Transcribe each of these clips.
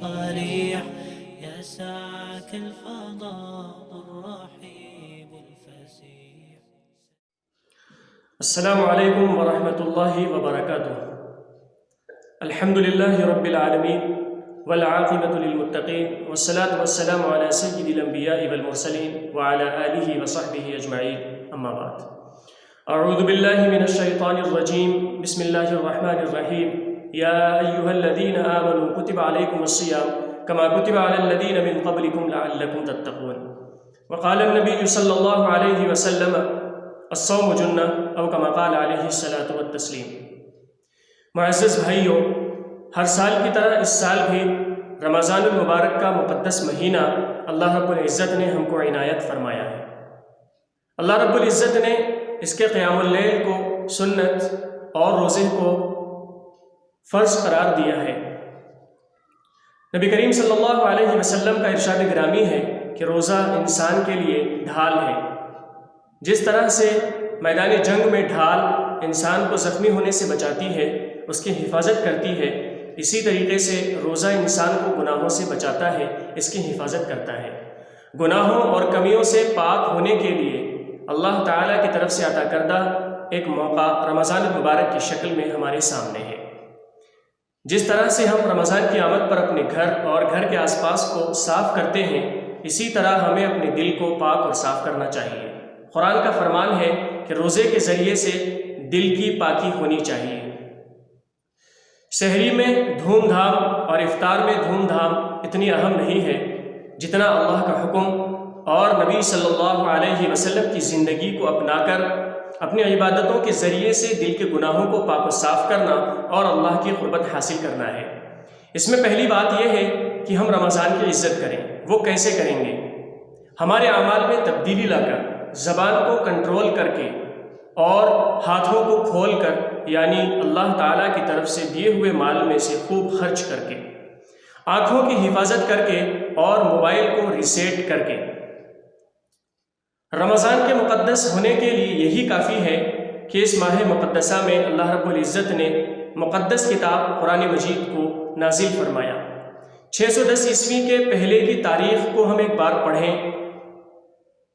صريح يسعك الفضاء الرحيب الفسيح. السلام علیکم ورحمۃ اللہ وبرکاتہ. الحمد للہ رب العالمین والعاقبۃ للمتقین والصلاة والسلام علی سید الانبیاء والمرسلین وعلی آلہ وصحبہ اجمعین. اما بعد. اعوذ باللہ من الشیطان الرجیم. بسم اللہ الرحمن الرحیم. یا ایہا الذین آمنوا کتب علیکم الصیام کما کتب علی الذین من قبلکم لعلکم تتقون. وقال النبی صلی اللہ علیہ وسلم الصوم جنہ او کما قال علیہ الصلاۃ والتسلیم. معزز بھائیوں، ہر سال کی طرح اس سال بھی رمضان المبارک کا مقدس مہینہ اللہ رب العزت نے ہم کو عنایت فرمایا ہے. اللہ رب العزت نے اس کے قیام اللیل کو سنت اور روزے کو فرض قرار دیا ہے. نبی کریم صلی اللہ علیہ وسلم کا ارشاد گرامی ہے کہ روزہ انسان کے لیے ڈھال ہے. جس طرح سے میدان جنگ میں ڈھال انسان کو زخمی ہونے سے بچاتی ہے، اس کی حفاظت کرتی ہے، اسی طریقے سے روزہ انسان کو گناہوں سے بچاتا ہے، اس کی حفاظت کرتا ہے. گناہوں اور کمیوں سے پاک ہونے کے لیے اللہ تعالیٰ کی طرف سے عطا کردہ ایک موقع رمضان المبارک کی شکل میں ہمارے سامنے ہے. جس طرح سے ہم رمضان کی آمد پر اپنے گھر اور گھر کے آس پاس کو صاف کرتے ہیں، اسی طرح ہمیں اپنے دل کو پاک اور صاف کرنا چاہیے. قرآن کا فرمان ہے کہ روزے کے ذریعے سے دل کی پاکی ہونی چاہیے. سحری میں دھوم دھام اور افطار میں دھوم دھام اتنی اہم نہیں ہے جتنا اللہ کا حکم اور نبی صلی اللہ علیہ وسلم کی زندگی کو اپنا کر اپنی عبادتوں کے ذریعے سے دل کے گناہوں کو پاک و صاف کرنا اور اللہ کی قربت حاصل کرنا ہے. اس میں پہلی بات یہ ہے کہ ہم رمضان کی عزت کریں. وہ کیسے کریں گے؟ ہمارے اعمال میں تبدیلی لا کر، زبان کو کنٹرول کر کے اور ہاتھوں کو کھول کر، یعنی اللہ تعالیٰ کی طرف سے دیے ہوئے مال میں سے خوب خرچ کر کے، آنکھوں کی حفاظت کر کے اور موبائل کو ریسیٹ کر کے. رمضان کے مقدس ہونے کے لیے یہی کافی ہے کہ اس ماہ مقدسہ میں اللہ رب العزت نے مقدس کتاب قرآن مجید کو نازل فرمایا. 610 عیسوی کے پہلے کی تاریخ کو ہم ایک بار پڑھیں.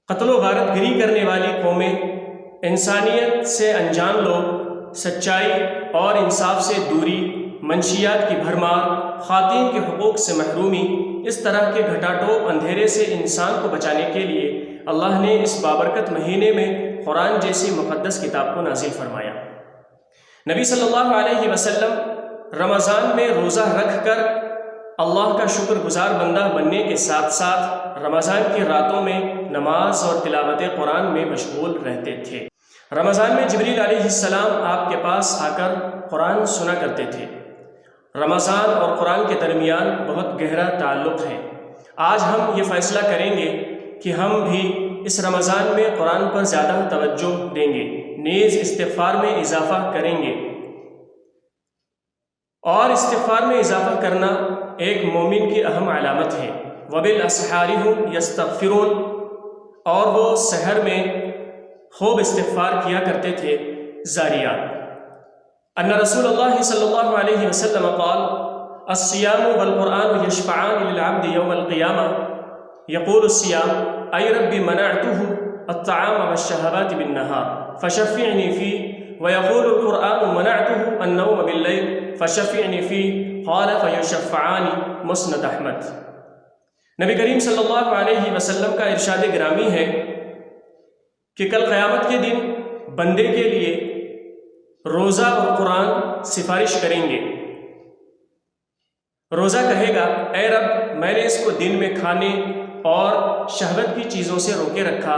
قتل و غارت گری کرنے والی قومیں، انسانیت سے انجان لوگ، سچائی اور انصاف سے دوری، منشیات کی بھرمار، خواتین کے حقوق سے محرومی، اس طرح کے گھٹاٹوپ اندھیرے سے انسان کو بچانے کے لیے اللہ نے اس بابرکت مہینے میں قرآن جیسی مقدس کتاب کو نازل فرمایا. نبی صلی اللہ علیہ وسلم رمضان میں روزہ رکھ کر اللہ کا شکر گزار بندہ بننے کے ساتھ ساتھ رمضان کی راتوں میں نماز اور تلاوت قرآن میں مشغول رہتے تھے. رمضان میں جبریل علیہ السلام آپ کے پاس آ کر قرآن سنا کرتے تھے. رمضان اور قرآن کے درمیان بہت گہرا تعلق ہے. آج ہم یہ فیصلہ کریں گے کہ ہم بھی اس رمضان میں قرآن پر زیادہ توجہ دیں گے، نیز استغفار میں اضافہ کریں گے. اور استغفار میں اضافہ کرنا ایک مومن کی اہم علامت ہے. وَبِالْأَسْحَارِ هُمْ يَسْتَغْفِرُونَ، اور وہ سحر میں خوب استغفار کیا کرتے تھے. زاریات. ان رسول اللہ صلی اللہ علیہ وسلم قال الصیام والقرآن یشفعان للعبد یوم القیامہ. یقول الصیام ای رب منعته الطعام والشہوات بالنہار فشفعنی فیہ، ویقول القرآن منعته النوم باللیل فشفعنی فیہ قال فیشفعان. مسند احمد. نبی کریم صلی اللہ علیہ وسلم کا ارشاد گرامی ہے کہ کل قیامت کے دن بندے کے لیے روزہ اور قرآن سفارش کریں گے. روزہ کہے گا اے رب، میں نے اس کو دن میں کھانے اور شہوت کی چیزوں سے روکے رکھا،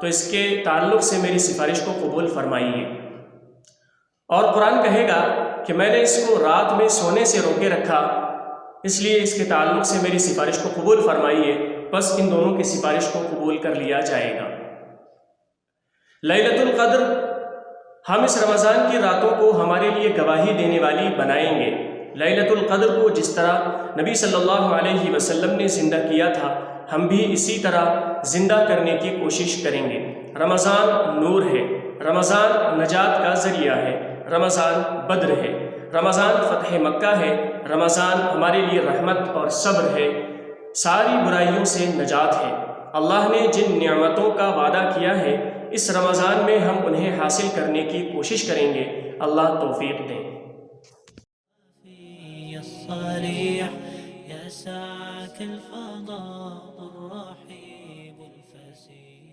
تو اس کے تعلق سے میری سفارش کو قبول فرمائیے. اور قرآن کہے گا کہ میں نے اس کو رات میں سونے سے روکے رکھا، اس لیے اس کے تعلق سے میری سفارش کو قبول فرمائیے. بس ان دونوں کی سفارش کو قبول کر لیا جائے گا. لیلۃ القدر، ہم اس رمضان کی راتوں کو ہمارے لیے گواہی دینے والی بنائیں گے. لیلۃ القدر کو جس طرح نبی صلی اللہ علیہ وسلم نے زندہ کیا تھا، ہم بھی اسی طرح زندہ کرنے کی کوشش کریں گے. رمضان نور ہے، رمضان نجات کا ذریعہ ہے، رمضان بدر ہے. رمضان فتح مکہ ہے، رمضان ہمارے لیے رحمت اور صبر ہے، ساری برائیوں سے نجات ہے۔ اللہ نے جن نعمتوں کا وعدہ کیا ہے اس رمضان میں ہم انہیں حاصل کرنے کی کوشش کریں گے۔ اللہ توفیق دیں۔ الصريح يسعك الفضاء الرحيب الفسيح